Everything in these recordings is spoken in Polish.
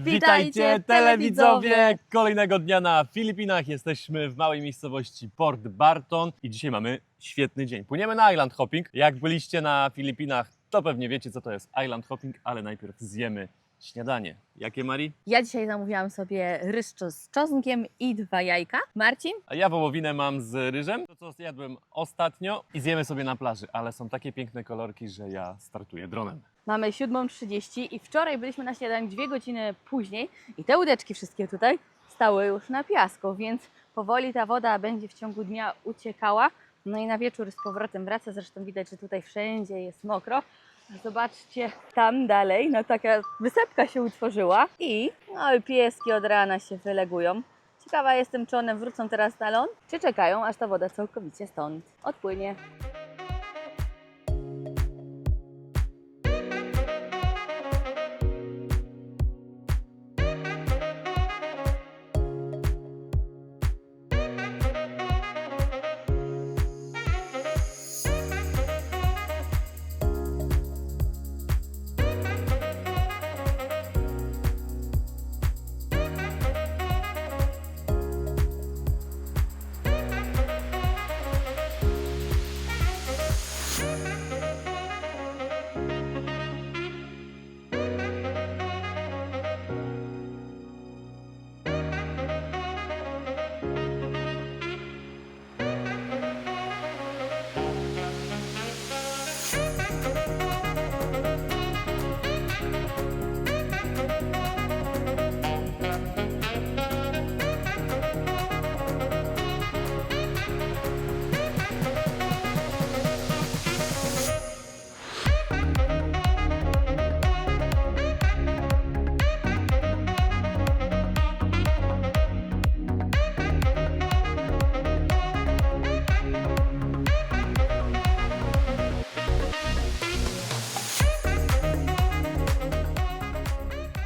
Witajcie telewidzowie! Kolejnego dnia na Filipinach. Jesteśmy w małej miejscowości Port Barton i dzisiaj mamy świetny dzień. Płyniemy na island hopping. Jak byliście na Filipinach, to pewnie wiecie, co to jest island hopping, ale najpierw zjemy śniadanie. Jakie, Mari? Ja dzisiaj zamówiłam sobie ryż z czosnkiem i 2 jajka. Marcin? A ja wołowinę mam z ryżem, to co zjadłem ostatnio i zjemy sobie na plaży, ale są takie piękne kolorki, że ja startuję dronem. Mamy 7:30 i wczoraj byliśmy na śniadaniu 2 godziny później i te łódeczki wszystkie tutaj stały już na piasku, więc powoli ta woda będzie w ciągu dnia uciekała. No i na wieczór z powrotem wraca, zresztą widać, że tutaj wszędzie jest mokro. Zobaczcie, tam dalej, no taka wysepka się utworzyła i pieski od rana się wylegują. Ciekawa jestem, czy one wrócą teraz na ląd, czy czekają, aż ta woda całkowicie stąd odpłynie.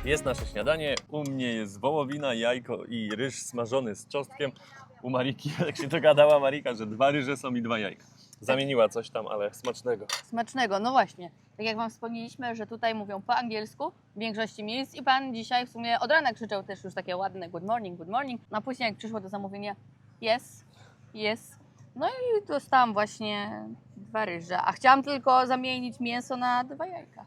Jest nasze śniadanie, u mnie jest wołowina, jajko i ryż smażony z czosnkiem. U Mariki, jak się dogadała Marika, że 2 ryże są i 2 jajka. Zamieniła coś tam, ale smacznego. Smacznego, no właśnie. Tak jak Wam wspomnieliśmy, że tutaj mówią po angielsku w większości miejsc i Pan dzisiaj w sumie od rana krzyczał też już takie ładne good morning, a później jak przyszło do zamówienia yes, yes. No i dostałam właśnie 2 ryże, a chciałam tylko zamienić mięso na 2 jajka.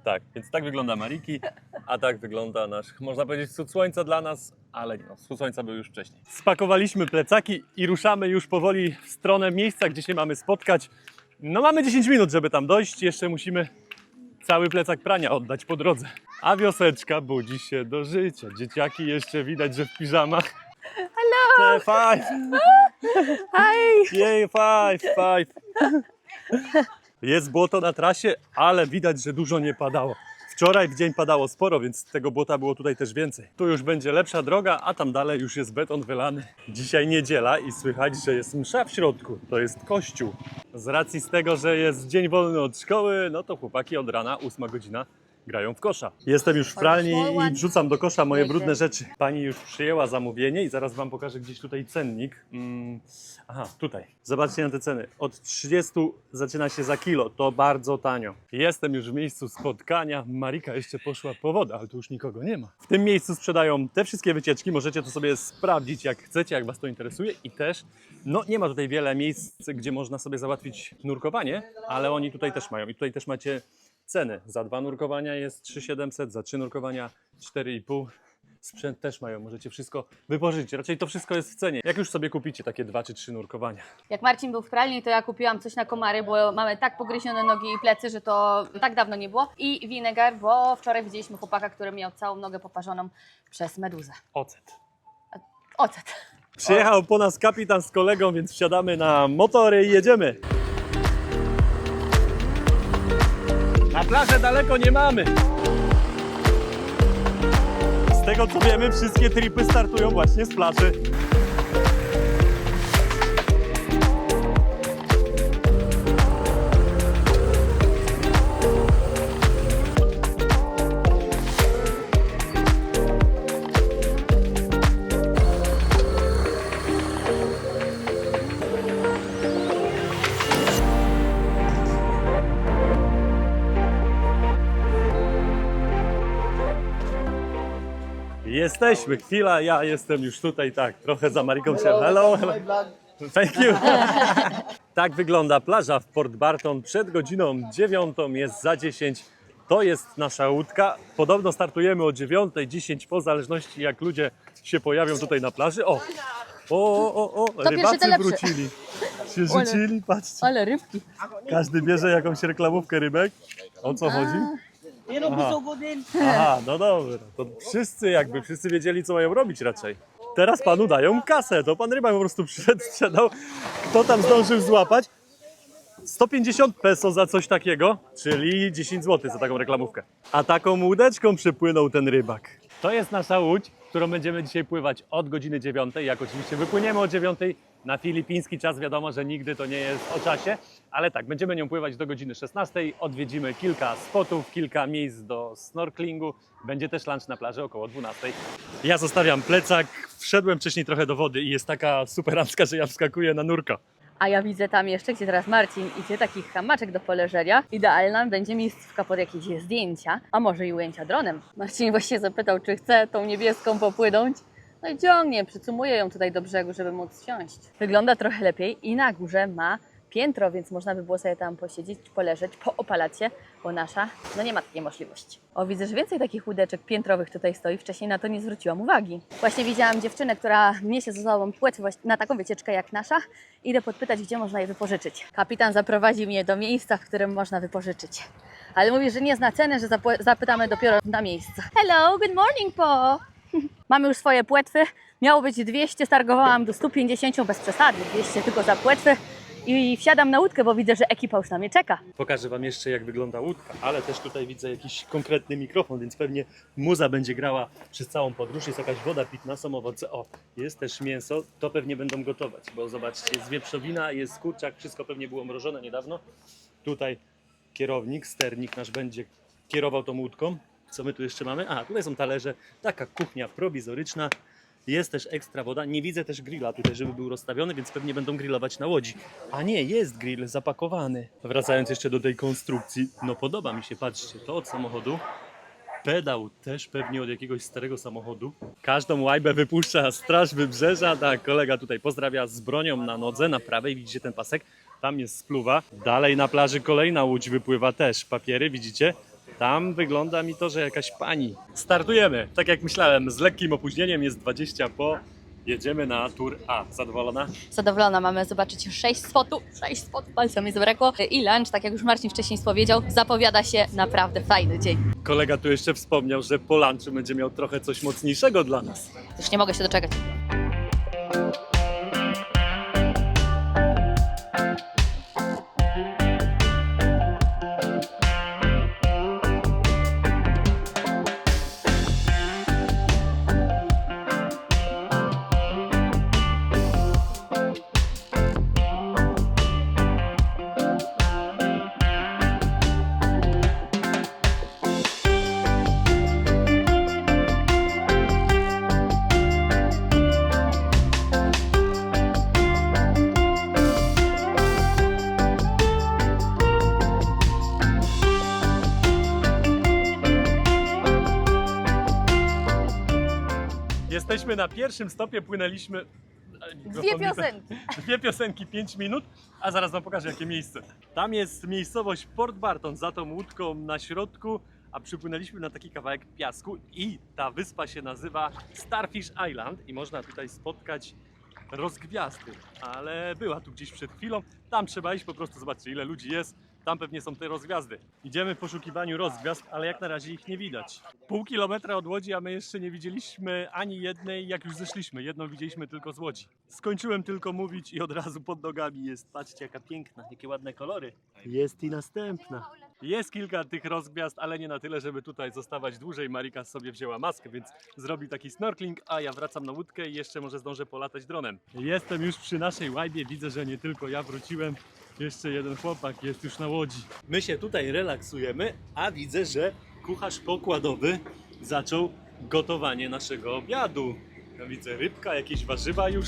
Tak, więc tak wygląda Mariki, a tak wygląda nasz, można powiedzieć, wschód słońca dla nas, ale nie, wschód słońca był już wcześniej. Spakowaliśmy plecaki i ruszamy już powoli w stronę miejsca, gdzie się mamy spotkać. No mamy 10 minut, żeby tam dojść, jeszcze musimy cały plecak prania oddać po drodze. A wioseczka budzi się do życia, dzieciaki jeszcze widać, że w piżamach. Hello! Five! Hi! Jej, five! Jest błoto na trasie, ale widać, że dużo nie padało. Wczoraj w dzień padało sporo, więc tego błota było tutaj też więcej. Tu już będzie lepsza droga, a tam dalej już jest beton wylany. Dzisiaj niedziela i słychać, że jest msza w środku. To jest kościół. Z racji z tego, że jest dzień wolny od szkoły, no to chłopaki od rana, 8 godzina, grają w kosza. Jestem już w pralni i wrzucam do kosza moje brudne rzeczy. Pani już przyjęła zamówienie i zaraz Wam pokażę gdzieś tutaj cennik. Aha, tutaj. Zobaczcie na te ceny. Od 30 zaczyna się za kilo. To bardzo tanio. Jestem już w miejscu spotkania. Marika jeszcze poszła po wodę, ale tu już nikogo nie ma. W tym miejscu sprzedają te wszystkie wycieczki. Możecie to sobie sprawdzić jak chcecie, jak Was to interesuje. I też, no nie ma tutaj wiele miejsc, gdzie można sobie załatwić nurkowanie, ale oni tutaj też mają. I tutaj też macie ceny. Za 2 nurkowania jest 3700, za 3 nurkowania 4,5. Sprzęt też mają, możecie wszystko wypożyczyć. Raczej to wszystko jest w cenie. Jak już sobie kupicie takie 2 czy 3 nurkowania. Jak Marcin był w pralni, to ja kupiłam coś na komary, bo mamy tak pogryzione nogi i plecy, że to tak dawno nie było. I winegar, bo wczoraj widzieliśmy chłopaka, który miał całą nogę poparzoną przez meduzę. Ocet. Ocet. Przyjechał po nas kapitan z kolegą, więc wsiadamy na motory i jedziemy. Na plażę daleko nie mamy. Z tego co wiemy, wszystkie tripy startują właśnie z plaży. Jesteśmy, chwila, ja jestem już tutaj, tak, trochę za Mariką się. Hello, hello. Thank you. Tak wygląda plaża w Port Barton przed godziną 9, jest za 10. To jest nasza łódka. Podobno startujemy o 9:10, po zależności jak ludzie się pojawią tutaj na plaży. O, pierwszy, rybacy to lepszy. wrócili. Się rzucili, patrzcie. Ale rybki. Każdy bierze jakąś reklamówkę rybek. O co chodzi? Aha, no dobra. To wszyscy wiedzieli, co mają robić raczej. Teraz panu dają kasę. To pan rybak po prostu przyszedł, sprzedał. Kto tam zdążył złapać? 150 peso za coś takiego, czyli 10 zł za taką reklamówkę. A taką łódeczką przypłynął ten rybak. To jest nasza łódź, którą będziemy dzisiaj pływać od godziny 9. Jak oczywiście wypłyniemy o 9 na filipiński czas, wiadomo, że nigdy to nie jest o czasie, ale tak, będziemy nią pływać do godziny 16. Odwiedzimy kilka spotów, kilka miejsc do snorkelingu. Będzie też lunch na plaży około 12. Ja zostawiam plecak, wszedłem wcześniej trochę do wody i jest taka superancka, że ja wskakuję na nurka. A ja widzę tam jeszcze, gdzie teraz Marcin idzie, taki hamaczek do poleżenia. Idealna będzie miejscówka pod jakieś zdjęcia, a może i ujęcia dronem. Marcin właśnie zapytał, czy chce tą niebieską popłynąć. No i ciągnie, przycumuję ją tutaj do brzegu, żeby móc wsiąść. Wygląda trochę lepiej i na górze ma piętro, więc można by było sobie tam posiedzieć, poleżeć, poopalać się, bo nasza no nie ma takiej możliwości. O, widzę, że więcej takich łódeczek piętrowych tutaj stoi. Wcześniej na to nie zwróciłam uwagi. Właśnie widziałam dziewczynę, która niesie ze sobą płetwy na taką wycieczkę jak nasza. Idę podpytać, gdzie można je wypożyczyć. Kapitan zaprowadzi mnie do miejsca, w którym można wypożyczyć. Ale mówi, że nie zna ceny, że zapytamy dopiero na miejscu. Hello, good morning, Po! Mamy już swoje płetwy. Miało być 200, stargowałam do 150 bez przesady. 200 tylko za płetwy. I wsiadam na łódkę, bo widzę, że ekipa już na mnie czeka. Pokażę wam jeszcze, jak wygląda łódka, ale też tutaj widzę jakiś konkretny mikrofon, więc pewnie muza będzie grała przez całą podróż. Jest jakaś woda pitna, są owoce. O, jest też mięso, to pewnie będą gotować, bo zobaczcie, jest wieprzowina, jest kurczak, wszystko pewnie było mrożone niedawno. Tutaj kierownik, sternik nasz będzie kierował tą łódką. Co my tu jeszcze mamy? A, tutaj są talerze, taka kuchnia prowizoryczna. Jest też ekstra woda. Nie widzę też grilla tutaj, żeby był rozstawiony, więc pewnie będą grillować na łodzi. A nie, jest grill zapakowany. Wracając jeszcze do tej konstrukcji, no podoba mi się, patrzcie, to od samochodu. Pedał też pewnie od jakiegoś starego samochodu. Każdą łajbę wypuszcza Straż Wybrzeża. Tak, kolega tutaj pozdrawia z bronią na nodze, na prawej, widzicie ten pasek? Tam jest spluwa. Dalej na plaży kolejna łódź wypływa też. Papiery, widzicie? Tam wygląda mi to, że jakaś pani. Startujemy, tak jak myślałem, z lekkim opóźnieniem, jest 20 po. Jedziemy na Tour A. Zadowolona? Zadowolona, mamy zobaczyć 6 spotów, palca mi zabrakło. I lunch, tak jak już Marcin wcześniej powiedział, zapowiada się naprawdę fajny dzień. Kolega tu jeszcze wspomniał, że po lunchu będzie miał trochę coś mocniejszego dla nas. Już nie mogę się doczekać. Jesteśmy na pierwszym stopie, płynęliśmy... Dwie piosenki, 5 minut, a zaraz wam pokażę, jakie miejsce. Tam jest miejscowość Port Barton, za tą łódką na środku, a przypłynęliśmy na taki kawałek piasku i ta wyspa się nazywa Starfish Island i można tutaj spotkać rozgwiazdy, ale była tu gdzieś przed chwilą, tam trzeba iść, po prostu zobaczcie, ile ludzi jest. Tam pewnie są te rozgwiazdy. Idziemy w poszukiwaniu rozgwiazd, ale jak na razie ich nie widać. Pół kilometra od Łodzi, a my jeszcze nie widzieliśmy ani jednej, jak już zeszliśmy. Jedną widzieliśmy tylko z Łodzi. Skończyłem tylko mówić i od razu pod nogami jest. Patrzcie, jaka piękna, jakie ładne kolory. Jest i następna. Jest kilka tych rozgwiazd, ale nie na tyle, żeby tutaj zostawać dłużej. Marika sobie wzięła maskę, więc zrobi taki snorkeling, a ja wracam na łódkę i jeszcze może zdążę polatać dronem. Jestem już przy naszej łajbie, widzę, że nie tylko ja wróciłem. Jeszcze jeden chłopak jest już na łodzi. My się tutaj relaksujemy, a widzę, że kucharz pokładowy zaczął gotowanie naszego obiadu. Ja widzę rybka, jakieś warzywa już.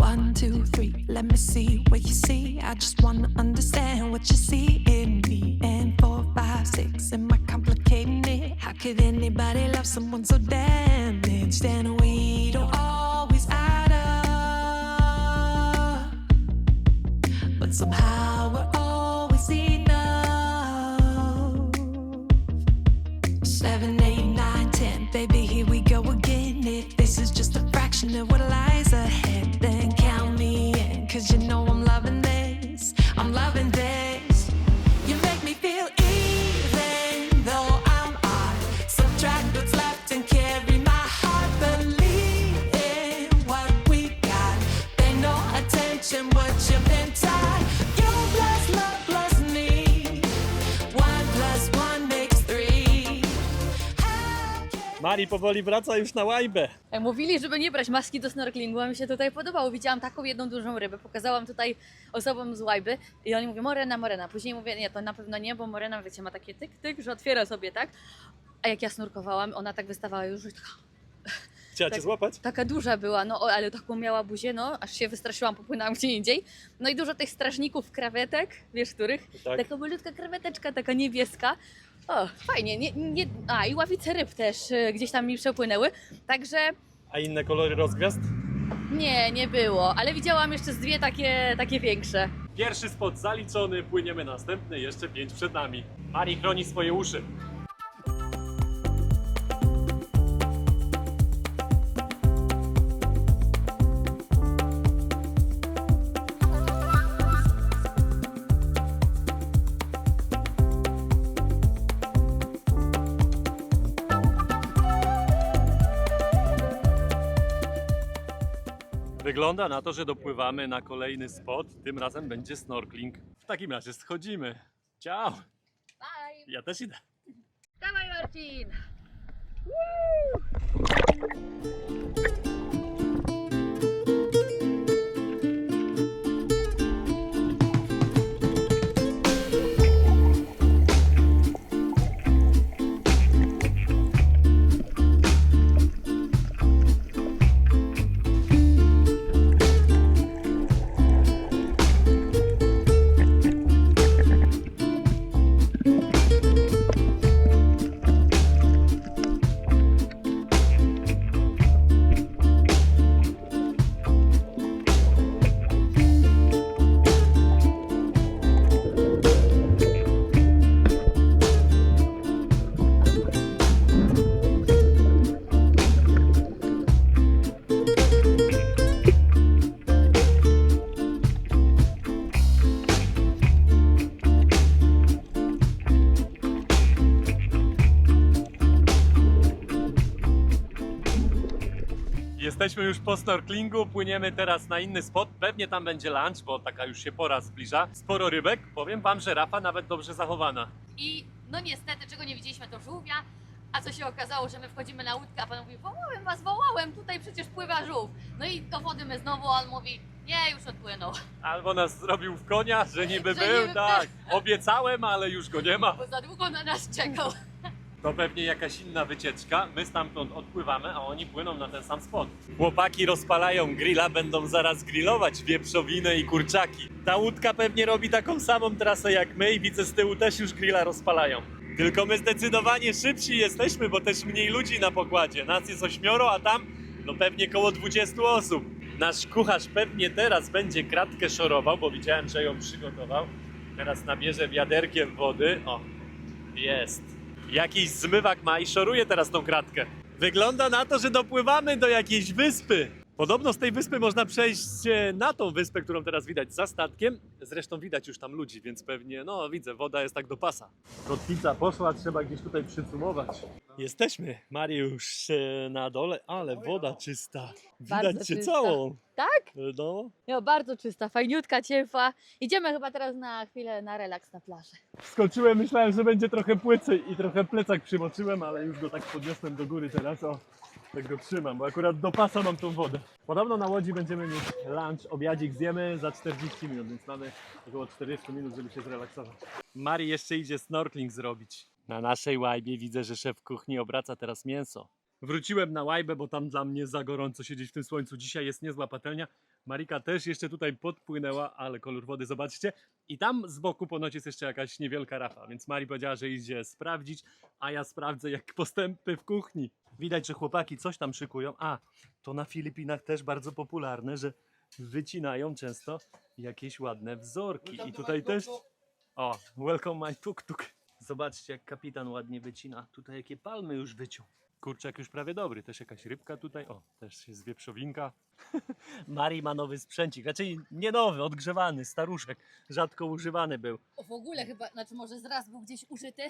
One, two, three. street. Let me see what you see. I just wanna understand what you see in me. And 4, 5, 6, am I complicating it? How could anybody love someone so damaged? And we don't always add up, but somehow we're always enough. 7, 8, 9, 10, baby, here we go again. If this is just a fraction of what lies ahead, then count me in, 'cause you know I'm loving this, I'm loving this. You make me feel even though I'm odd. Subtract what's left and carry my heart. Believe in what we got. Pay no attention what you've been taught. You plus love plus me. 1 + 1 makes 3. Mari powoli wraca już na łajbę. Mówili, żeby nie brać maski do snorkelingu, a mi się tutaj podobało. Widziałam taką jedną dużą rybę, pokazałam tutaj osobom z łajby i oni mówią morena, morena. Później mówię, nie, to na pewno nie, bo morena, wiecie, ma takie tyk, tyk, że otwiera sobie, tak? A jak ja snurkowałam, ona tak wystawała już, że taka, Chciała cię Tak. złapać? taka duża była, no ale taką miała buzię, no aż się wystraszyłam, popłynęłam gdzie indziej. No i dużo tych strażników krewetek, wiesz których? Tak. Taka malutka kreweteczka, taka niebieska. O, fajnie, a i ławice ryb też gdzieś tam mi przepłynęły, także A inne kolory rozgwiazd? nie było, ale widziałam jeszcze z dwie takie większe. Pierwszy spot zaliczony, płyniemy następny, jeszcze 5 przed nami. Mari chroni swoje uszy. Wygląda na to, że dopływamy na kolejny spot. Tym razem będzie snorkeling. W takim razie schodzimy. Ciao! Bye! Ja też idę. Dawaj Marcin! Jesteśmy już po snorkelingu, płyniemy teraz na inny spot. Pewnie tam będzie lunch, bo taka już się pora zbliża. Sporo rybek. Powiem wam, że Rafa nawet dobrze zachowana. I no niestety, czego nie widzieliśmy, to żółwia, a co się okazało, że my wchodzimy na łódkę, a pan mówi, wołałem was, wołałem, tutaj przecież pływa żółw. No i do wody my znowu, a on mówi, nie, już odpłynął, Albo nas zrobił w konia, że niby Że był, niby tak. Obiecałem, ale już go nie ma. bo za długo na nas czekał. To pewnie jakaś inna wycieczka. My stamtąd odpływamy, a oni płyną na ten sam spot. Chłopaki rozpalają grilla, będą zaraz grillować wieprzowinę i kurczaki. Ta łódka pewnie robi taką samą trasę jak my i widzę z tyłu też już grilla rozpalają. Tylko my zdecydowanie szybsi jesteśmy, bo też mniej ludzi na pokładzie. Nas jest 8, a tam no pewnie koło 20 osób. Nasz kucharz pewnie teraz będzie kratkę szorował, bo widziałem, że ją przygotował. Teraz nabierze wiaderkiem wody. O, jest. Jakiś zmywak ma i szoruje teraz tą kratkę. Wygląda na to, że dopływamy do jakiejś wyspy. Podobno z tej wyspy można przejść na tą wyspę, którą teraz widać za statkiem. Zresztą widać już tam ludzi, więc pewnie, no widzę, woda jest tak do pasa. Kotwica poszła, trzeba gdzieś tutaj przycumować. Jesteśmy, Mariusz, na dole, ale woda czysta. Widać Bardzo cię czysta. całą. Tak? No. No, bardzo czysta, fajniutka, ciepła. Idziemy chyba teraz na chwilę na relaks na plażę. Skoczyłem, myślałem, że będzie trochę płycej i trochę plecak przymoczyłem, ale już go tak podniosłem do góry teraz, o, tak go trzymam, bo akurat do pasa mam tą wodę. Podobno na łodzi będziemy mieć lunch, obiadzik zjemy za 40 minut, więc mamy około 40 minut, żeby się zrelaksować. Mari jeszcze idzie snorkeling zrobić. Na naszej łajbie widzę, że szef kuchni obraca teraz mięso. Wróciłem na łajbę, bo tam dla mnie za gorąco siedzieć w tym słońcu. Dzisiaj jest niezła patelnia. Marika też jeszcze tutaj podpłynęła, ale kolor wody zobaczcie. I tam z boku ponoć jest jeszcze jakaś niewielka rafa, więc Mari powiedziała, że idzie sprawdzić, a ja sprawdzę jak postępy w kuchni. Widać, że chłopaki coś tam szykują. A, to na Filipinach też bardzo popularne, że wycinają często jakieś ładne wzorki. I tutaj też... O, welcome my tuk-tuk. Zobaczcie, jak kapitan ładnie wycina. Tutaj jakie palmy już wyciął. Kurczak już prawie dobry. Też jakaś rybka tutaj. O, też jest wieprzowinka. Mari ma nowy sprzęcik. Raczej nie nowy, odgrzewany, staruszek. Rzadko używany był. W ogóle chyba, znaczy może zraz był gdzieś użyty,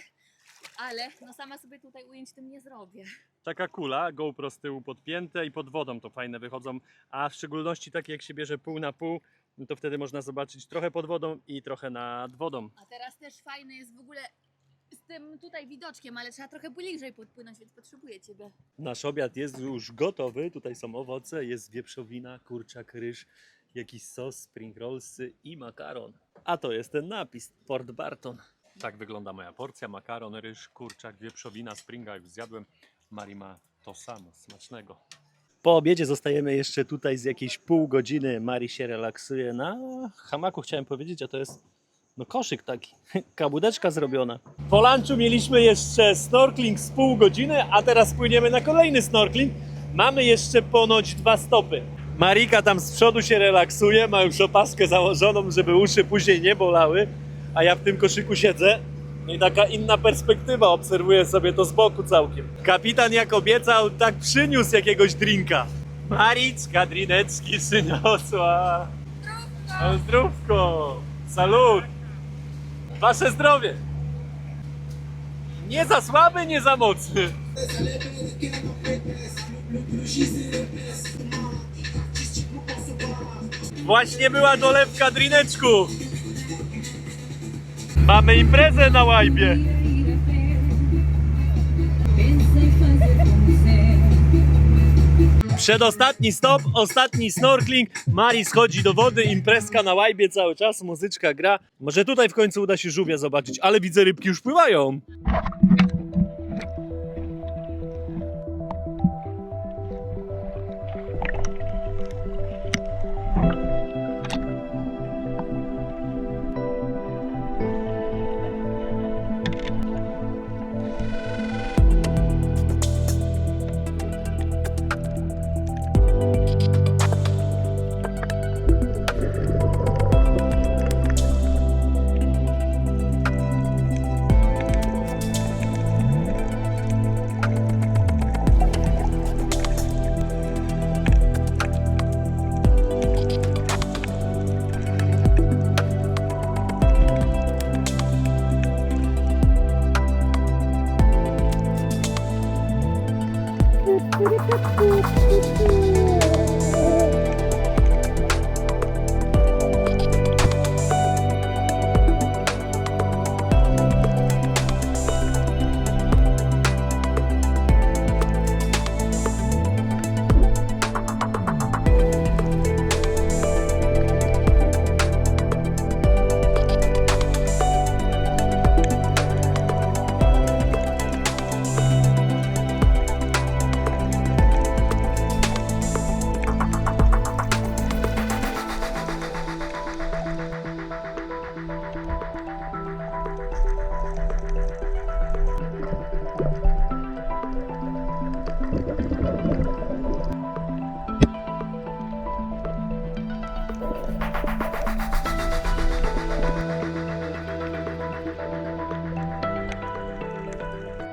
ale no sama sobie tutaj ujęć tym nie zrobię. Taka kula, GoPro z tyłu podpięte i pod wodą to fajne wychodzą. A w szczególności takie jak się bierze pół na pół, no to wtedy można zobaczyć trochę pod wodą i trochę nad wodą. A teraz też fajne jest w ogóle z tym tutaj widoczkiem, ale trzeba trochę bliżej podpłynąć, więc potrzebuję Ciebie. Nasz obiad jest już gotowy. Tutaj są owoce, jest wieprzowina, kurczak, ryż, jakiś sos, spring rollsy i makaron. A to jest ten napis, Port Barton. Tak wygląda moja porcja, makaron, ryż, kurczak, wieprzowina, springa już zjadłem. Mari ma to samo, smacznego. Po obiedzie zostajemy jeszcze tutaj z jakiejś pół godziny. Mari się relaksuje na hamaku, chciałem powiedzieć, a to jest no koszyk taki, kabudeczka zrobiona. Po lunchu mieliśmy jeszcze snorkling z pół godziny, a teraz płyniemy na kolejny snorkling. Mamy jeszcze ponoć 2 stopy. Marika tam z przodu się relaksuje, ma już opaskę założoną, żeby uszy później nie bolały, a ja w tym koszyku siedzę. No i taka inna perspektywa, obserwuję sobie to z boku całkiem. Kapitan jak obiecał, tak przyniósł jakiegoś drinka. Maricka drineczki przyniosła. Zdrówko! Zdrówko! Salut! Wasze zdrowie! Nie za słaby, nie za mocny. Właśnie była dolewka drineczków. Mamy imprezę na łajbie. Przedostatni stop, ostatni snorkling. Mari schodzi do wody, imprezka na łajbie cały czas, muzyczka gra. Może tutaj w końcu uda się żółwia zobaczyć, ale widzę rybki już pływają.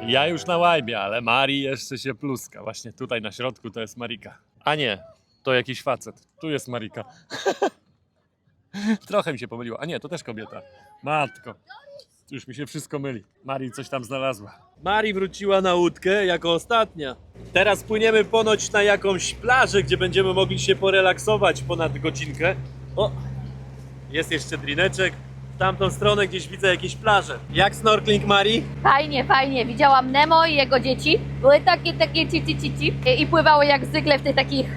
Ja już na łajbie, ale Mari jeszcze się pluska. Właśnie tutaj na środku to jest Marika. A nie, to jakiś facet. Tu jest Marika. Trochę mi się pomyliło. A nie, to też kobieta. Matko. Już mi się wszystko myli. Mari coś tam znalazła. Mari wróciła na łódkę jako ostatnia. Teraz płyniemy ponoć na jakąś plażę, gdzie będziemy mogli się porelaksować ponad godzinkę. O, jest jeszcze drineczek. W tamtą stronę gdzieś widzę jakieś plaże. Jak snorkling, Mari? Fajnie, fajnie. Widziałam Nemo i jego dzieci. Były takie cici i pływały jak zwykle w tych takich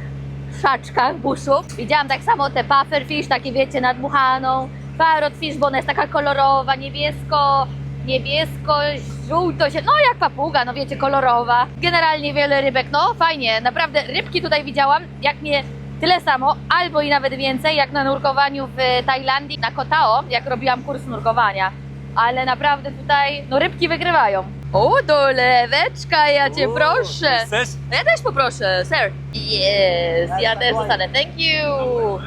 szaczkach, buszów. Widziałam tak samo te pufferfish, takie wiecie, nadmuchaną. Parrotfish, bo ona jest taka kolorowa, niebiesko, niebiesko-żółto, no jak papuga, no wiecie, kolorowa. Generalnie wiele rybek, no fajnie, naprawdę rybki tutaj widziałam, jak mnie tyle samo, albo i nawet więcej, jak na nurkowaniu w Tajlandii, na Koh Tao, jak robiłam kurs nurkowania. Ale naprawdę tutaj, no rybki wygrywają. O, doleweczka, ja cię proszę. Chcesz? Ja też poproszę, sir. Yes, ja też zostanę, thank you.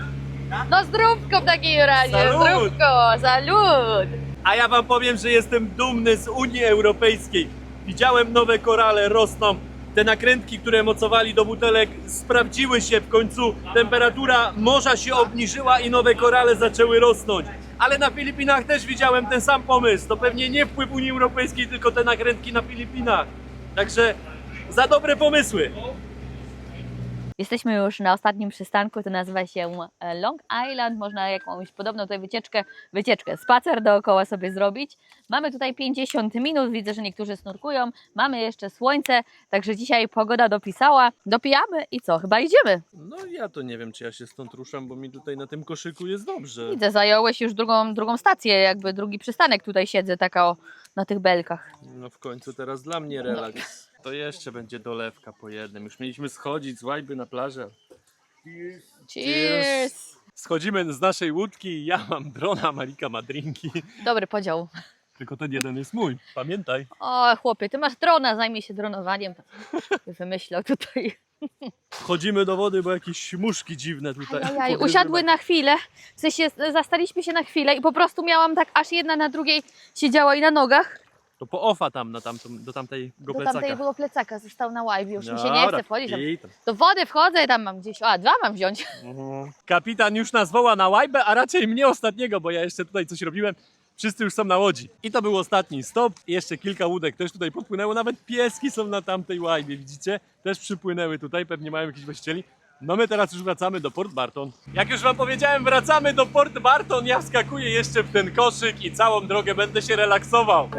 No zdrówko w takim razie, Salut. zdrówko, salut. A ja wam powiem, że jestem dumny z Unii Europejskiej. Widziałem nowe korale, rosną. Te nakrętki, które mocowali do butelek, sprawdziły się w końcu. Temperatura morza się obniżyła i nowe korale zaczęły rosnąć. Ale na Filipinach też widziałem ten sam pomysł. To pewnie nie wpływ Unii Europejskiej, tylko te nakrętki na Filipinach. Także za dobre pomysły. Jesteśmy już na ostatnim przystanku, to nazywa się Long Island. Można jakąś podobną tutaj wycieczkę, spacer dookoła sobie zrobić. Mamy tutaj 50 minut, widzę, że niektórzy snurkują. Mamy jeszcze słońce, także dzisiaj pogoda dopisała. Dopijamy i co, chyba idziemy. No ja to nie wiem, czy ja się stąd ruszam, bo mi tutaj na tym koszyku jest dobrze. Widzę, zająłeś już drugą stację, jakby drugi przystanek tutaj siedzę, taka na tych belkach. No w końcu teraz dla mnie relaks. To jeszcze będzie dolewka po jednym. Już mieliśmy schodzić z łajby na plażę. Cheers! Schodzimy z naszej łódki i ja mam drona, Marika ma drinki. Dobry podział. Tylko ten jeden jest mój, pamiętaj. O chłopie, ty masz drona, zajmij się dronowaniem. Wymyślał tutaj. Wchodzimy do wody, bo jakieś muszki dziwne tutaj. Ajajaj, usiadły na chwilę, w sensie zastaliśmy się na chwilę i po prostu miałam tak, aż jedna na drugiej siedziała i na nogach. To po ofa tam, do tamtego Do plecaka. tamtej było plecaka, został na łajbie, już mi się nie Dobra, chce wchodzić. Tam. i tam. Do wody wchodzę, tam mam gdzieś, dwa mam wziąć. Kapitan już nas woła na łajbę, a raczej mnie ostatniego, bo ja jeszcze tutaj coś robiłem. Wszyscy już są na łodzi. I to był ostatni stop. Jeszcze kilka łódek też tutaj podpłynęło. Nawet pieski są na tamtej łajbie, widzicie? Też przypłynęły tutaj, pewnie mają jakiś właścicieli. No my teraz już wracamy do Port Barton. Jak już wam powiedziałem, wracamy do Port Barton. Ja wskakuję jeszcze w ten koszyk i całą drogę będę się relaksował.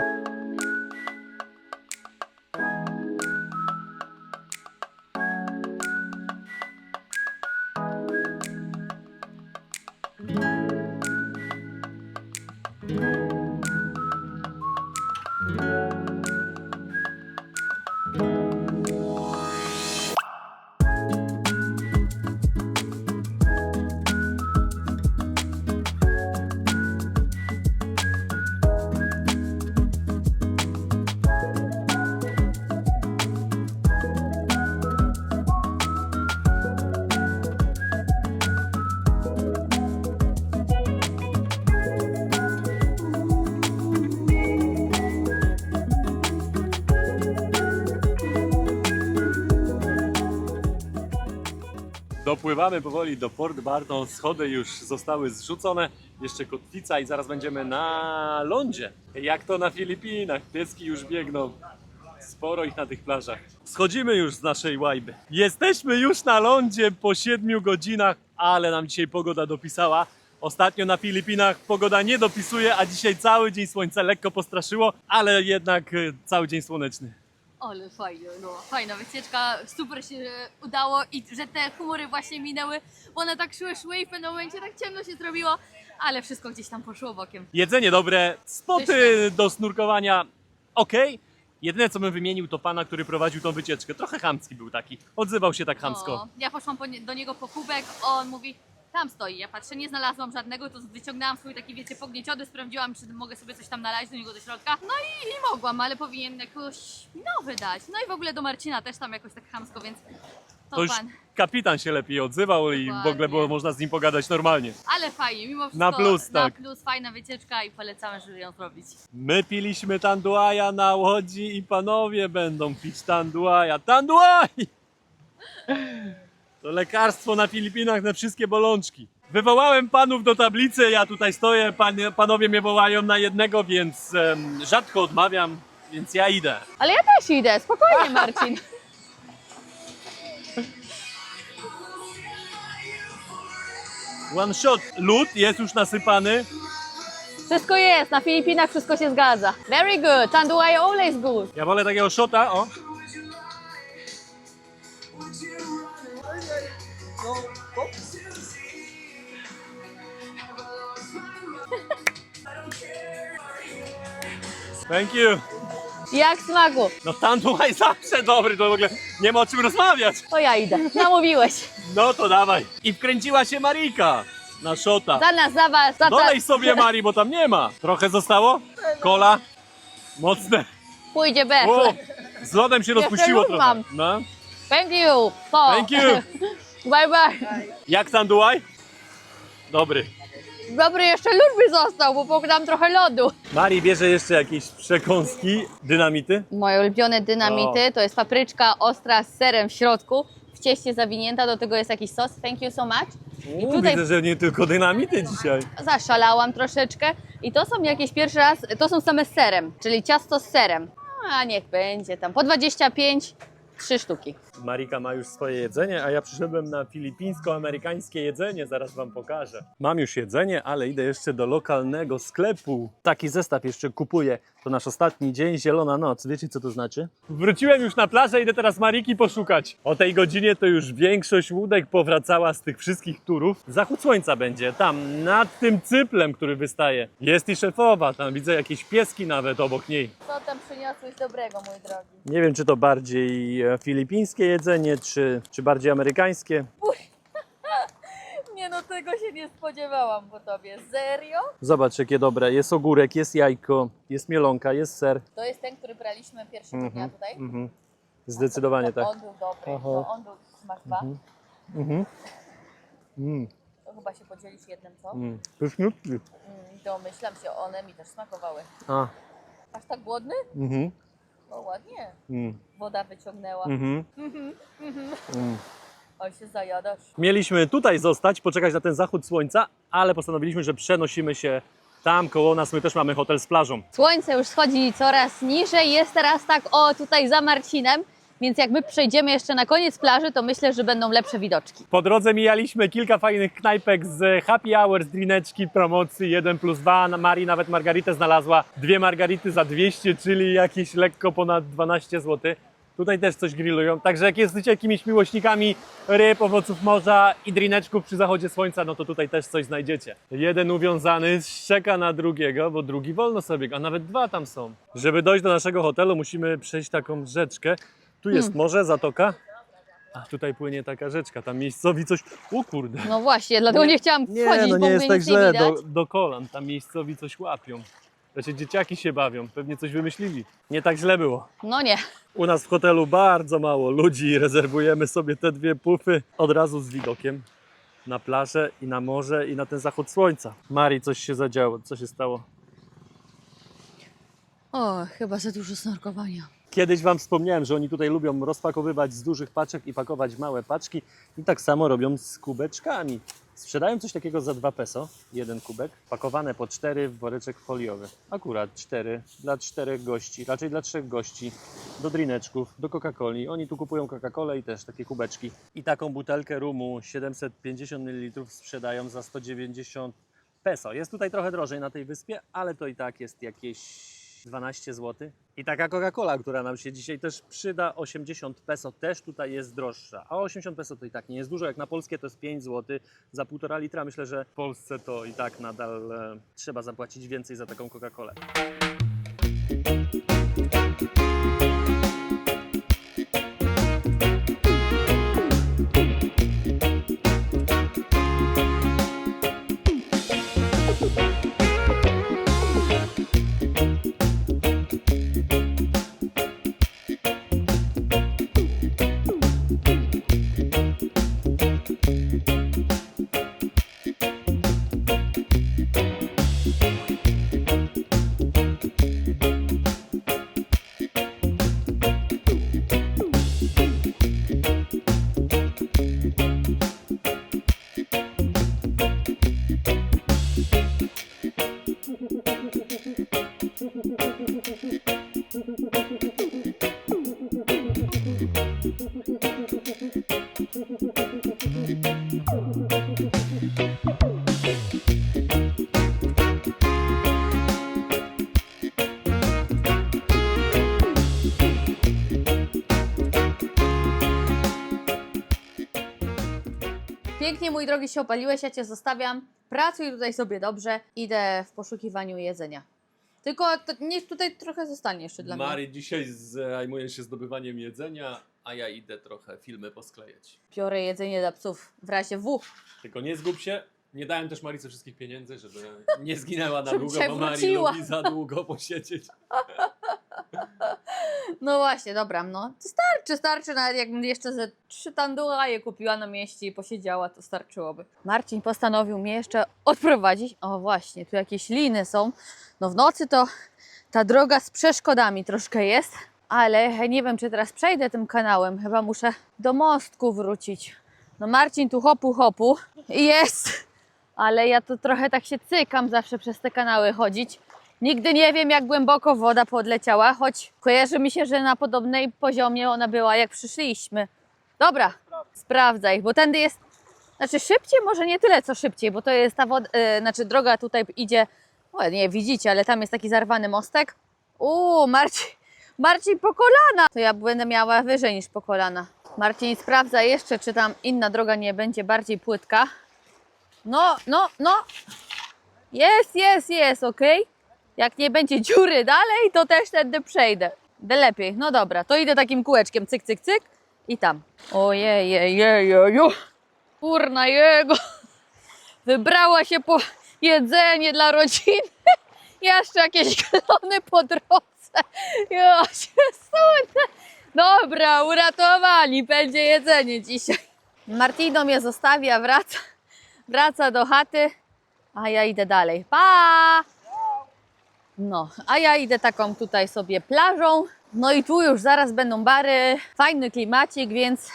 Dopływamy powoli do Port Barton, schody już zostały zrzucone, jeszcze kotwica i zaraz będziemy na lądzie. Jak to na Filipinach, pieski już biegną, sporo ich na tych plażach. Schodzimy już z naszej łajby. Jesteśmy już na lądzie po 7 godzinach, ale nam dzisiaj pogoda dopisała. Ostatnio na Filipinach pogoda nie dopisuje, a dzisiaj cały dzień słońce lekko postraszyło, ale jednak cały dzień słoneczny. Ale fajnie, no fajna wycieczka, super się udało i że te humory właśnie minęły, bo one tak szły i w pewnym momencie tak ciemno się zrobiło, ale wszystko gdzieś tam poszło bokiem. Jedzenie dobre, spoty do snurkowania ok. Jedyne co bym wymienił to pana, który prowadził tą wycieczkę. Trochę chamski był taki, odzywał się tak chamsko. No, ja poszłam do niego po kubek, on mówi, tam stoi, ja patrzę, nie znalazłam żadnego, to wyciągnęłam swój taki, wiecie, pognieciony, sprawdziłam, czy mogę sobie coś tam nalać do niego do środka. No i mogłam, ale powinien jakoś nowy dać. No i w ogóle do Marcina też tam jakoś tak chamsko, więc To już kapitan się lepiej odzywał i w ogóle było można z nim pogadać normalnie. Ale fajnie, mimo wszystko Na plus, tak. Na plus, fajna wycieczka i polecamy, żeby ją zrobić. My piliśmy tanduaja na łodzi i panowie będą pić tanduaja. Tanduaj! To lekarstwo na Filipinach na wszystkie bolączki. Wywołałem panów do tablicy, ja tutaj stoję, panowie mnie wołają na jednego, więc rzadko odmawiam, więc ja idę. Ale ja też idę, spokojnie Marcin. One shot. Lód jest już nasypany. Wszystko jest, na Filipinach wszystko się zgadza. Very good, tanduay always good. Ja wolę takiego shota, o. Thank you. Jak w smaku? No Tanduaj zawsze dobry, to w ogóle nie ma o czym rozmawiać. To ja idę. Namówiłeś. No to dawaj. I wkręciła się Marika na szota. Za nas, za was, za Dolej nas. sobie Mari, bo tam nie ma. Trochę zostało? Kola? Mocne. Pójdzie bez. O, z lodem się rozpuściło lód trochę. mam. No. Thank you. To. Thank you. Bye bye. Jak Tanduaj? Dobry. Dobry, jeszcze lód by został, bo pokładam trochę lodu. Mari bierze jeszcze jakieś przekąski, dynamity. Moje ulubione dynamity to jest papryczka ostra z serem w środku, w cieście zawinięta, do tego jest jakiś sos. Thank you so much. I tutaj Widzę, że nie tylko dynamity dzisiaj. zaszalałam troszeczkę i to są jakieś pierwszy raz, to są same z serem, czyli ciasto z serem. A niech będzie tam, po 25, 3 sztuki. Marika ma już swoje jedzenie, a ja przyszedłem na filipińsko-amerykańskie jedzenie, zaraz wam pokażę. Mam już jedzenie, ale idę jeszcze do lokalnego sklepu. Taki zestaw jeszcze kupuję. To nasz ostatni dzień, zielona noc. Wiecie, co to znaczy? Wróciłem już na plażę, idę teraz Mariki poszukać. O tej godzinie to już większość łódek powracała z tych wszystkich turów. Zachód słońca będzie tam, nad tym cyplem, który wystaje. Jest i szefowa, tam widzę jakieś pieski nawet obok niej. Co tam przyniosłeś dobrego, mój drogi? Nie wiem, czy to bardziej filipińskie jedzenie, czy bardziej amerykańskie. Nie no, tego się nie spodziewałam po tobie. Serio? Zobacz, jakie dobre. Jest ogórek, jest jajko, jest mielonka, jest ser. To jest ten, który braliśmy pierwszego dnia tutaj? Mhm. Zdecydowanie to tak. On był dobry, Aha. to on był smak 2. Mhm. Mm, To chyba się podzielisz jednym, co? pyszniutki. Domyślam się, one mi też smakowały. A. Aż tak głodny? Mhm. O, ładnie. Mm. Woda wyciągnęła. Mhm. Oj, się zajadasz. Mieliśmy tutaj zostać, poczekać na ten zachód słońca, ale postanowiliśmy, że przenosimy się tam koło nas. My też mamy hotel z plażą. Słońce już schodzi coraz niżej, jest teraz tak tutaj za Marcinem, więc jak my przejdziemy jeszcze na koniec plaży, to myślę, że będą lepsze widoczki. Po drodze mijaliśmy kilka fajnych knajpek z happy hour, z drineczki, promocji 1+2. Mari nawet margaritę znalazła. 2 margarity za 200, czyli jakieś lekko ponad 12 zł. Tutaj też coś grillują. Także jak jesteście jakimiś miłośnikami ryb, owoców morza i drineczków przy zachodzie słońca, no to tutaj też coś znajdziecie. Jeden uwiązany szczeka na drugiego, bo drugi wolno sobie, a nawet 2 tam są. Żeby dojść do naszego hotelu, musimy przejść taką rzeczkę. Tu jest morze, zatoka, a tutaj płynie taka rzeczka. Tam miejscowi coś... O kurde! No właśnie, dlatego nie chciałam wchodzić, Nie, no bo nie jest mówię, tak nic nie źle, widać. do kolan. Tam miejscowi coś łapią. Znaczy dzieciaki się bawią, pewnie coś wymyślili. Nie tak źle było. No nie. U nas w hotelu bardzo mało ludzi, rezerwujemy sobie te 2 pufy od razu z widokiem na plażę i na morze i na ten zachód słońca. Mari, coś się zadziało, co się stało? O, chyba za dużo snorkowania. Kiedyś Wam wspomniałem, że oni tutaj lubią rozpakowywać z dużych paczek i pakować w małe paczki i tak samo robią z kubeczkami. Sprzedają coś takiego za 2 peso, 1 kubek, pakowane po 4 w woreczek foliowy. Akurat 4 dla 4 gości, raczej dla 3 gości, do drineczków, do Coca-Coli. Oni tu kupują Coca-Colę i też takie kubeczki. I taką butelkę rumu 750 ml sprzedają za 190 peso. Jest tutaj trochę drożej na tej wyspie, ale to i tak jest jakieś 12 zł. I taka Coca-Cola, która nam się dzisiaj też przyda, 80 peso, też tutaj jest droższa. A 80 peso to i tak nie jest dużo, jak na polskie to jest 5 zł za 1,5 litra. Myślę, że w Polsce to i tak nadal trzeba zapłacić więcej za taką Coca-Colę. Pięknie, mój drogi, się opaliłeś, ja Cię zostawiam. Pracuj tutaj sobie dobrze, idę w poszukiwaniu jedzenia. Tylko to niech tutaj trochę zostanie jeszcze dla mnie. Mari dzisiaj zajmuje się zdobywaniem jedzenia, a ja idę trochę filmy posklejać. Biorę jedzenie dla psów w razie W. Tylko nie zgub się. Nie dałem też Marice wszystkich pieniędzy, żeby nie zginęła na Żeby długo, dzisiaj bo Mari wróciła. lubi za długo posiedzieć. No właśnie, dobra, no. To starczy, nawet jakbym jeszcze ze 3 tanduraje kupiła na mieście i posiedziała, to starczyłoby. Marcin postanowił mnie jeszcze odprowadzić. O właśnie, tu jakieś liny są. No w nocy to ta droga z przeszkodami troszkę jest, ale nie wiem, czy teraz przejdę tym kanałem. Chyba muszę do mostku wrócić. No Marcin tu hopu jest, ale ja to trochę tak się cykam zawsze przez te kanały chodzić. Nigdy nie wiem, jak głęboko woda podleciała, choć kojarzy mi się, że na podobnej poziomie ona była, jak przyszliśmy. Dobra, sprawdzaj, bo tędy jest, znaczy szybciej, może nie tyle co szybciej, bo to jest ta woda, droga tutaj idzie, o, nie widzicie, ale tam jest taki zarwany mostek. Marcin po kolana! To ja będę miała wyżej niż po kolana. Marcin sprawdza jeszcze, czy tam inna droga nie będzie bardziej płytka. No. Jest, okej. Jak nie będzie dziury dalej, to też tędy przejdę. Lepiej, no dobra, to idę takim kółeczkiem, cyk i tam. Ojejejejeju. Kurna jego. Wybrała się po jedzenie dla rodziny. Jeszcze jakieś klony po drodze. Ja się sunę. Dobra, uratowali, będzie jedzenie dzisiaj. Martino mnie zostawia, wraca do chaty, a ja idę dalej. Pa! No, a ja idę taką tutaj sobie plażą. No i tu już zaraz będą bary, fajny klimacik, więc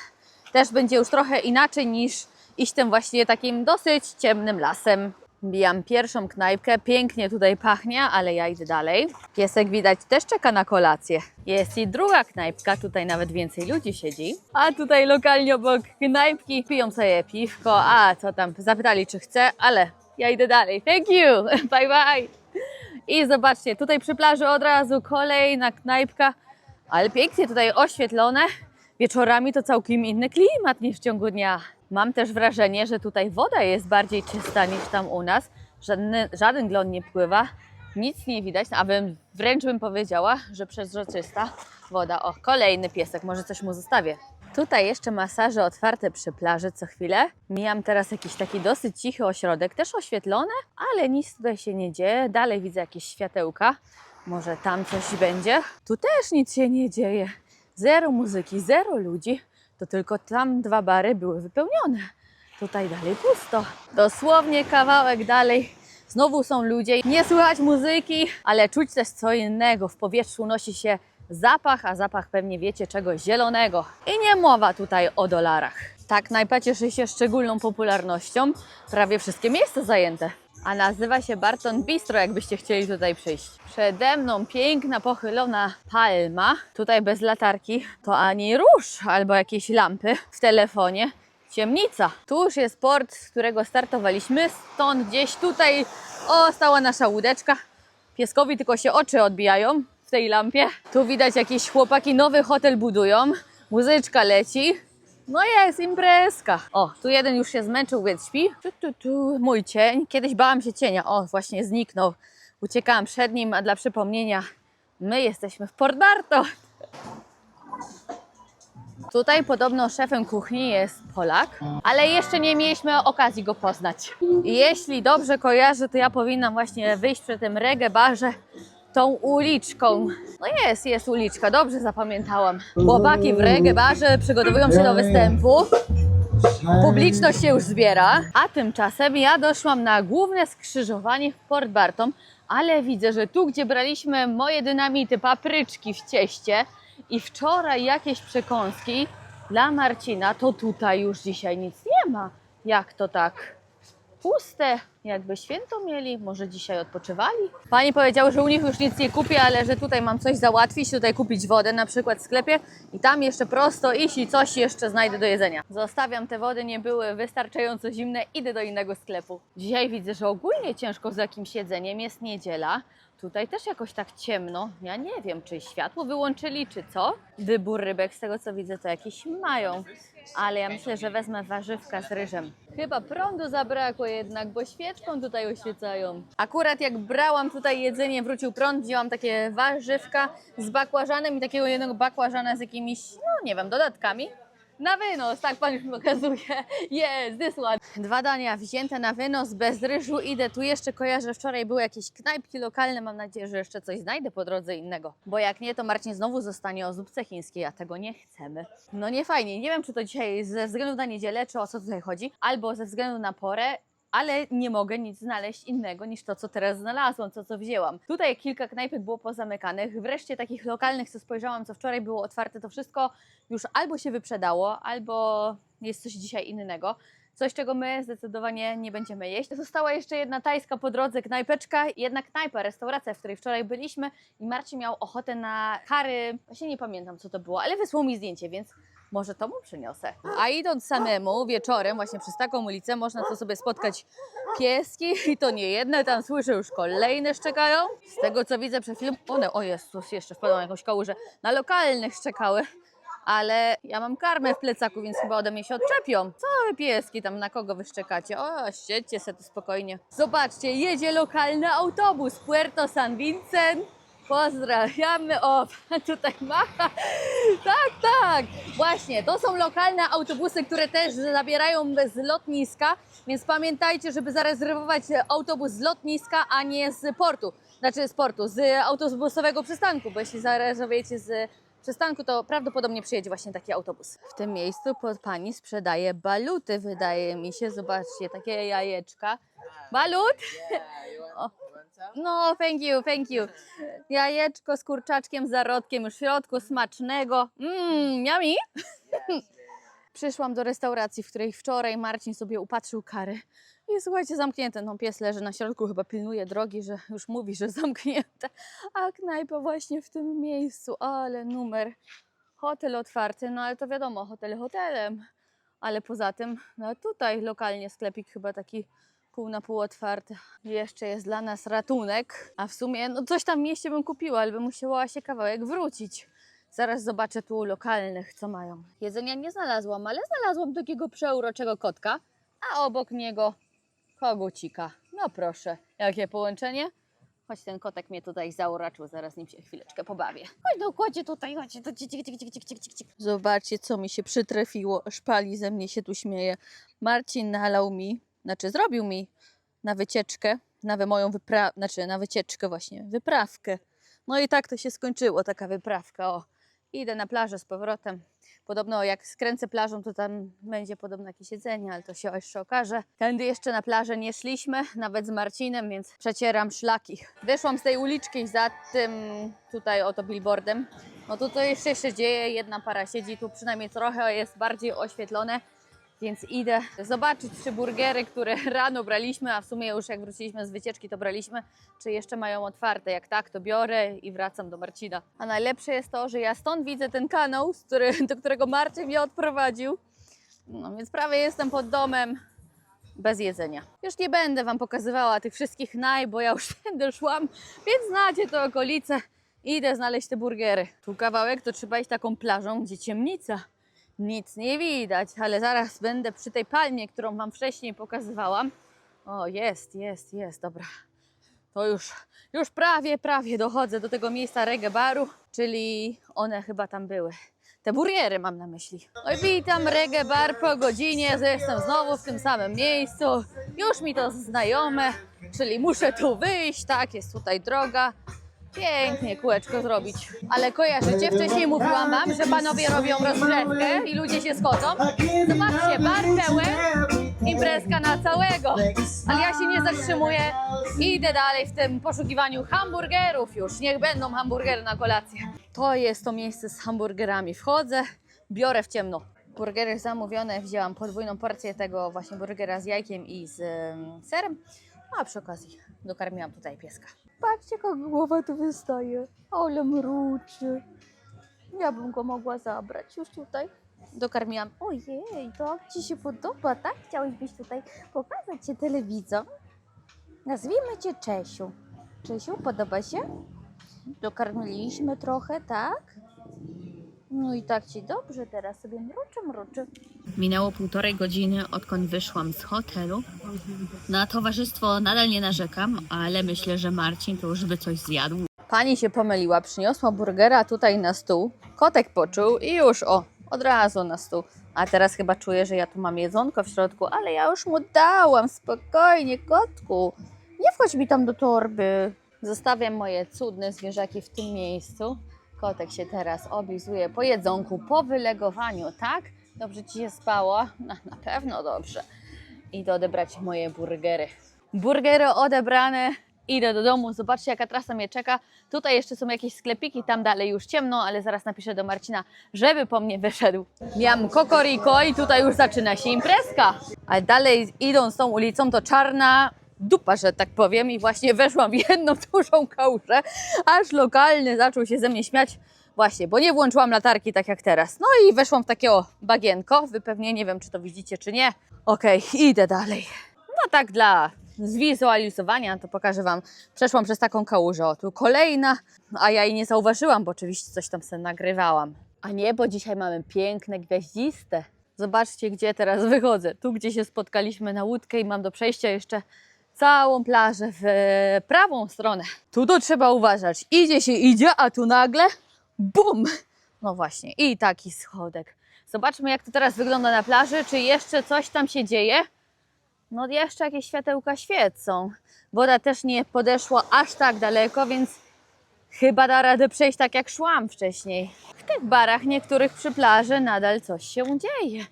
też będzie już trochę inaczej niż iść tym właśnie takim dosyć ciemnym lasem. Bijam pierwszą knajpkę, pięknie tutaj pachnie, ale ja idę dalej. Piesek widać też czeka na kolację. Jest i druga knajpka, tutaj nawet więcej ludzi siedzi. A tutaj lokalnie obok knajpki piją sobie piwko, a co tam, zapytali czy chcę, ale ja idę dalej. Thank you, bye. I zobaczcie, tutaj przy plaży od razu kolejna knajpka, ale pięknie tutaj oświetlone. Wieczorami to całkiem inny klimat niż w ciągu dnia. Mam też wrażenie, że tutaj woda jest bardziej czysta niż tam u nas. Żaden glon nie pływa, nic nie widać, a wręcz bym powiedziała, że przezroczysta woda. O, kolejny piesek, może coś mu zostawię. Tutaj jeszcze masaże otwarte przy plaży co chwilę. Mijam teraz jakiś taki dosyć cichy ośrodek, też oświetlony, ale nic tutaj się nie dzieje. Dalej widzę jakieś światełka, może tam coś będzie. Tu też nic się nie dzieje. Zero muzyki, zero ludzi. To tylko tam 2 bary były wypełnione. Tutaj dalej pusto. Dosłownie kawałek dalej. Znowu są ludzie. Nie słychać muzyki, ale czuć też co innego. W powietrzu unosi się zapach, a zapach pewnie wiecie czegoś zielonego. I nie mowa tutaj o dolarach. Ta knajpa cieszy się szczególną popularnością. Prawie wszystkie miejsca zajęte. A nazywa się Barton Bistro, jakbyście chcieli tutaj przyjść. Przede mną piękna, pochylona palma. Tutaj bez latarki to ani róż albo jakieś lampy w telefonie. Ciemnica. Tu już jest port, z którego startowaliśmy. Stąd gdzieś tutaj stała nasza łódeczka. Pieskowi tylko się oczy odbijają w tej lampie. Tu widać jakieś chłopaki nowy hotel budują. Muzyczka leci. No jest imprezka. O, tu jeden już się zmęczył, więc śpi. Mój cień. Kiedyś bałam się cienia. O, właśnie zniknął. Uciekałam przed nim, a dla przypomnienia my jesteśmy w Port Barton. Tutaj podobno szefem kuchni jest Polak, ale jeszcze nie mieliśmy okazji go poznać. Jeśli dobrze kojarzę, to ja powinnam właśnie wyjść przy tym reggae barze tą uliczką. No jest uliczka, dobrze zapamiętałam. Chłopaki w reggae barze przygotowują się do występu. Publiczność się już zbiera, a tymczasem ja doszłam na główne skrzyżowanie w Port Barton, ale widzę, że tu, gdzie braliśmy moje dynamity, papryczki w cieście i wczoraj jakieś przekąski dla Marcina, to tutaj już dzisiaj nic nie ma. Jak to tak? Puste, jakby święto mieli, może dzisiaj odpoczywali. Pani powiedziała, że u nich już nic nie kupię, ale że tutaj mam coś załatwić, tutaj kupić wodę na przykład w sklepie i tam jeszcze prosto iść i coś jeszcze znajdę do jedzenia. Zostawiam te wody, nie były wystarczająco zimne, idę do innego sklepu. Dzisiaj widzę, że ogólnie ciężko z jakimś jedzeniem, jest niedziela. Tutaj też jakoś tak ciemno, ja nie wiem, czy światło wyłączyli, czy co. Wybór rybek, z tego co widzę, to jakieś mają. ale ja myślę, że wezmę warzywka z ryżem. Chyba prądu zabrakło jednak, bo świeczką tutaj oświecają. Akurat jak brałam tutaj jedzenie, wrócił prąd, wzięłam takie warzywka z bakłażanem i takiego jednego bakłażana z jakimiś, no nie wiem, dodatkami. Na wynos, tak pan już pokazuje. Yes, this one. 2 dania wzięte na wynos, bez ryżu. Idę tu jeszcze, kojarzę, wczoraj były jakieś knajpki lokalne. Mam nadzieję, że jeszcze coś znajdę po drodze innego. Bo jak nie, to Marcin znowu zostanie o zupce chińskiej, a tego nie chcemy. No nie fajnie. Nie wiem, czy to dzisiaj ze względu na niedzielę, czy o co tutaj chodzi, albo ze względu na porę, ale nie mogę nic znaleźć innego niż to, co teraz znalazłam, co wzięłam. Tutaj kilka knajpek było pozamykanych, wreszcie takich lokalnych, co spojrzałam, co wczoraj było otwarte, to wszystko już albo się wyprzedało, albo jest coś dzisiaj innego. Coś, czego my zdecydowanie nie będziemy jeść. Została jeszcze jedna tajska po drodze knajpeczka, jedna knajpa, restauracja, w której wczoraj byliśmy i Marcin miał ochotę na kary, właśnie nie pamiętam, co to było, ale wysłał mi zdjęcie, więc może to mu przyniosę. A idąc samemu wieczorem właśnie przez taką ulicę można tu sobie spotkać pieski i to nie jedne, tam słyszę już kolejne szczekają. Z tego co widzę przed chwilą, one, o Jezus, jeszcze wpadłam na jakąś kałużę, na lokalnych szczekały. Ale ja mam karmę w plecaku, więc chyba ode mnie się odczepią. Co wy pieski tam, na kogo wy szczekacie? O, siedźcie sobie tu spokojnie. Zobaczcie, jedzie lokalny autobus Puerto San Vicente. Pozdrawiamy. O, tutaj macha. Tak, tak. Właśnie, to są lokalne autobusy, które też zabierają z lotniska, więc pamiętajcie, żeby zarezerwować autobus z lotniska, a nie z portu. Znaczy z portu, z autobusowego przystanku, bo jeśli zarezerwujecie z przystanku, to prawdopodobnie przyjedzie właśnie taki autobus. W tym miejscu pani sprzedaje baluty, wydaje mi się. Zobaczcie, takie jajeczka. Balut? O. No, thank you, thank you. Jajeczko z kurczaczkiem, zarodkiem już w środku, smacznego. Yummy. Przyszłam do restauracji, w której wczoraj Marcin sobie upatrzył kary. I słuchajcie, zamknięte. No, pies leży na środku, chyba pilnuje drogi, że już mówi, że zamknięte. A knajpa właśnie w tym miejscu, ale numer. Hotel otwarty, no ale to wiadomo, hotel hotelem. Ale poza tym, no tutaj lokalnie sklepik chyba taki pół na pół otwarty. Jeszcze jest dla nas ratunek. A w sumie, no coś tam w mieście bym kupiła, ale bym musiała się kawałek wrócić. Zaraz zobaczę tu lokalnych, co mają. Jedzenia nie znalazłam, ale znalazłam takiego przeuroczego kotka, a obok niego kogucika. No proszę, jakie połączenie. Choć ten kotek mnie tutaj zauraczył, zaraz nim się chwileczkę pobawię. Chodź no, kładzie tutaj, chodź. Zobaczcie, co mi się przytrafiło. Szpali ze mnie się tu śmieje. Marcin nalał mi, znaczy zrobił mi na wycieczkę, na wycieczkę właśnie, wyprawkę. No i tak to się skończyło, taka wyprawka. O, idę na plażę z powrotem. Podobno jak skręcę plażą, to tam będzie podobno jakieś jedzenie, ale to się jeszcze okaże. Tędy jeszcze na plażę nie szliśmy, nawet z Marcinem, więc przecieram szlaki. Wyszłam z tej uliczki za tym tutaj oto billboardem. No to jeszcze się dzieje, jedna para siedzi tu, przynajmniej trochę jest bardziej oświetlone. Więc idę zobaczyć, czy burgery, które rano braliśmy, a w sumie już jak wróciliśmy z wycieczki, to braliśmy, czy jeszcze mają otwarte. Jak tak, to biorę i wracam do Marcina. A najlepsze jest to, że ja stąd widzę ten kanał, do którego Marcin mnie odprowadził. No więc prawie jestem pod domem bez jedzenia. Już nie będę wam pokazywała tych wszystkich bo ja już będę szłam, więc znacie te okolice. Idę znaleźć te burgery. Tu kawałek to trzeba iść taką plażą, gdzie ciemnica. Nic nie widać, ale zaraz będę przy tej palmie, którą wam wcześniej pokazywałam. O, jest, dobra. To już prawie dochodzę do tego miejsca reggae baru, czyli one chyba tam były. Te burgery mam na myśli. Oj, witam, reggae bar po godzinie, jestem znowu w tym samym miejscu. Już mi to znajome, czyli muszę tu wyjść, tak, jest tutaj droga. Pięknie kółeczko zrobić. Ale kojarzycie, wcześniej mówiłam wam, że panowie robią rozgrzewkę i ludzie się schodzą. Zobaczcie, bar pełen, imprezka na całego. Ale ja się nie zatrzymuję i idę dalej w tym poszukiwaniu hamburgerów już. Niech będą hamburgery na kolację. To jest to miejsce z hamburgerami. Wchodzę, biorę w ciemno. Burgery zamówione, wzięłam podwójną porcję tego właśnie burgera z jajkiem i z serem. A przy okazji dokarmiłam tutaj pieska. Patrzcie, jaka głowa tu wystaje. Ale mruczy. Ja bym go mogła zabrać już tutaj. Dokarmiłam. Ojej, to Ci się podoba, tak? Chciałeś być tutaj pokazać się telewizor? Nazwijmy Cię Czesiu. Czesiu, podoba się? Dokarmiliśmy trochę, tak? No i tak Ci dobrze, teraz sobie mruczę. Minęło 1,5 godziny, odkąd wyszłam z hotelu. Na towarzystwo nadal nie narzekam, ale myślę, że Marcin to już by coś zjadł. Pani się pomyliła, przyniosła burgera tutaj na stół, kotek poczuł i już od razu na stół. A teraz chyba czuję, że ja tu mam jedzonko w środku, ale ja już mu dałam, spokojnie, kotku. Nie wchodź mi tam do torby. Zostawiam moje cudne zwierzaki w tym miejscu. Kotek się teraz oblizuje po jedzonku, po wylegowaniu, tak? Dobrze Ci się spało? No, na pewno dobrze. Idę odebrać moje burgery. Burgery odebrane, idę do domu. Zobaczcie, jaka trasa mnie czeka. Tutaj jeszcze są jakieś sklepiki, tam dalej już ciemno, ale zaraz napiszę do Marcina, żeby po mnie wyszedł. Miałam kokoriko i tutaj już zaczyna się imprezka. Ale dalej idąc tą ulicą, to czarna dupa, że tak powiem, i właśnie weszłam w jedną dużą kałużę, aż lokalny zaczął się ze mnie śmiać, właśnie, bo nie włączyłam latarki tak jak teraz. No i weszłam w takie bagienko, wy pewnie nie wiem, czy to widzicie, czy nie. Okej, idę dalej. No tak dla zwizualizowania to pokażę Wam. Przeszłam przez taką kałużę, tu kolejna, a ja jej nie zauważyłam, bo oczywiście coś tam sobie nagrywałam. A niebo dzisiaj mamy piękne, gwiaździste. Zobaczcie, gdzie teraz wychodzę. Tu, gdzie się spotkaliśmy na łódkę i mam do przejścia jeszcze całą plażę w prawą stronę. Tu to trzeba uważać. Idzie, a tu nagle bum! No właśnie, i taki schodek. Zobaczmy, jak to teraz wygląda na plaży. Czy jeszcze coś tam się dzieje? No jeszcze jakieś światełka świecą. Woda też nie podeszła aż tak daleko, więc chyba da radę przejść tak, jak szłam wcześniej. W tych barach niektórych przy plaży nadal coś się dzieje,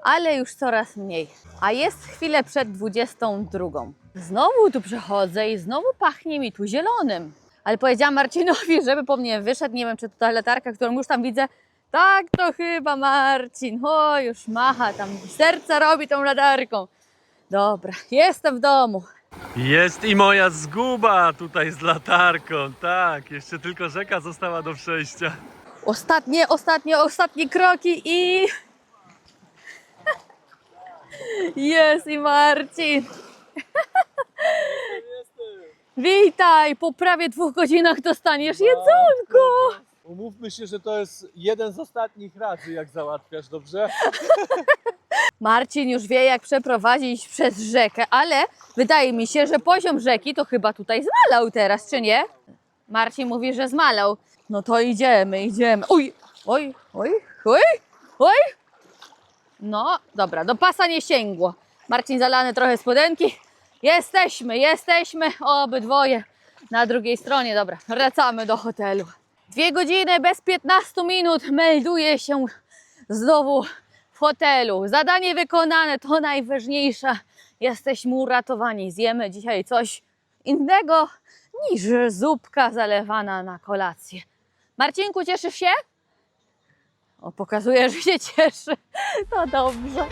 ale już coraz mniej. A jest chwilę przed 22. Znowu tu przechodzę i znowu pachnie mi tu zielonym. Ale powiedziałam Marcinowi, żeby po mnie wyszedł. Nie wiem, czy to ta latarka, którą już tam widzę. Tak, to chyba Marcin. O, już macha tam, serce robi tą latarką. Dobra, jestem w domu. Jest i moja zguba tutaj z latarką, tak, jeszcze tylko rzeka została do przejścia. Ostatnie kroki i... Jest i Marcin. Witaj, po prawie 2 godzinach dostaniesz jedzonko. Umówmy się, że to jest jeden z ostatnich razy, jak załatwiasz, dobrze? Marcin już wie, jak przeprowadzić przez rzekę, ale wydaje mi się, że poziom rzeki to chyba tutaj zmalał teraz, czy nie? Marcin mówi, że zmalał. No to idziemy. Oj. No, dobra, do pasa nie sięgło. Marcin zalany trochę spodenki. Jesteśmy obydwoje na drugiej stronie. Dobra, wracamy do hotelu. 2 godziny bez 15 minut melduje się znowu w hotelu. Zadanie wykonane, to najważniejsze. Jesteśmy uratowani. Zjemy dzisiaj coś innego niż zupka zalewana na kolację. Marcinku, cieszysz się? O, pokazuje, że się cieszy. To dobrze.